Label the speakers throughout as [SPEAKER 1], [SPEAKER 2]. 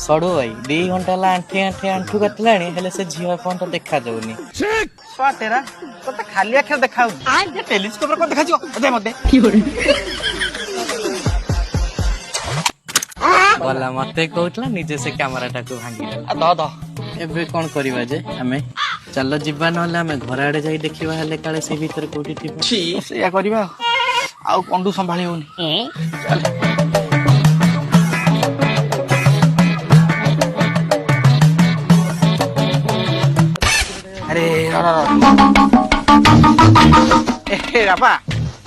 [SPEAKER 1] सड़ू भाई 2 घंटा आंठी आंठी आंठू काटिलाणी हेले से झील पर्यंत देखा जाऊनी
[SPEAKER 2] तेरा तो खाली आखिर देखा टेलीस्कोप को देखा मते
[SPEAKER 1] गला मते कहूला निजे से कैमरा टाको भांगी एबे कौन करवा जे आमे चलो जीवा नहले आमे घर आड़े जाई देखिबा हेले काले से भीतर कोठी थिबो
[SPEAKER 2] या करबा आउ पंडू संभाली होनी अरे रापा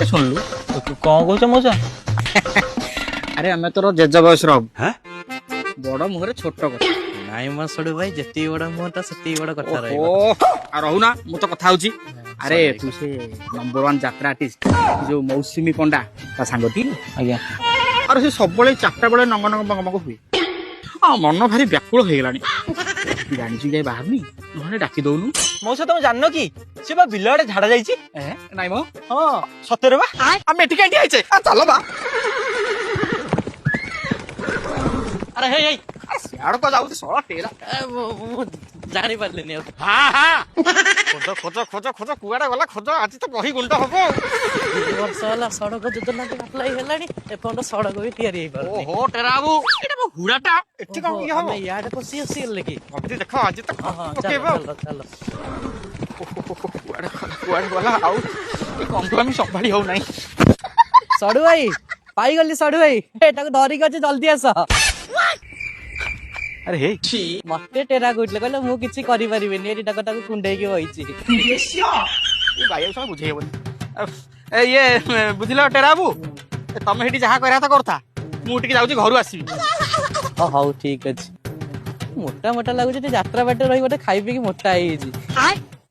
[SPEAKER 3] सुनलु तू कौन कहछ मौसा
[SPEAKER 2] अरे हमें तोर जेज बयस रब बड़ मुहरे छोट कथा
[SPEAKER 1] नाई म सड़ू भाई जति बड़ मुहटा सति बड़ कथा रही
[SPEAKER 2] ओ आ रहू ना मु तो कथा होची अरे तू से नंबर 1 यात्रा आर्टिस्ट जो मौसुमी पंडा ता सांगती
[SPEAKER 3] आज्ञा
[SPEAKER 2] अरे से सब बेले 4टा बेले नंग नंग बंग बंग हुए आ मन भारी व्याकुल हो गेलानी जानी छु जाय बाहरनी नहले डाकी दउनु
[SPEAKER 3] मौसा तुम जाननो कि से बा बिलडे झाड़ा जाईची
[SPEAKER 2] नाइ मो
[SPEAKER 3] हां
[SPEAKER 2] सतेरे बा हम एठी कैंडी आइछे आ चलो बा
[SPEAKER 3] अरे हे हे
[SPEAKER 2] सियाड़ को जाऊ सोला तेरा
[SPEAKER 1] जानी पारलेनी
[SPEAKER 2] हां हां खोज खोज खोज कुआडा गला खोज आज तो बही गुंड हबो
[SPEAKER 1] वर्ष वाला सड़क योजना के अप्लाई हेलानी ए पर्यंत सड़क भी तैयारी हे पारनी
[SPEAKER 2] ओहो तेरा बाबू एटा हुड़ाटा एठी कम की हबो
[SPEAKER 1] हमें याड पसी असिल लेकी
[SPEAKER 2] अबे देखो आज तक
[SPEAKER 1] हां
[SPEAKER 2] ओके बा
[SPEAKER 1] चलो चलो
[SPEAKER 2] कुआडा गला आउ ए कंप्लेन संभाली हो नाही
[SPEAKER 1] सड़ू भाई पाई गली सड़ू भाई एटा को धरी के जल्दी आस
[SPEAKER 2] अरे हे
[SPEAKER 1] मते टेरा गुटले कहले मु किछि करि परिबेनी एटा कटा को कुंडई के होईची
[SPEAKER 2] ए भाई सब बुझे हेबो ए ये बुझिलो टेरा बाबू तमे हेटी जहा करया त करता मु उठी जाउची घरु आसी
[SPEAKER 1] हाउ ठीक अछि मोटा मोटा लागु जे यात्रा बाटे रही गोटे खाई पी के मोटा आइ छी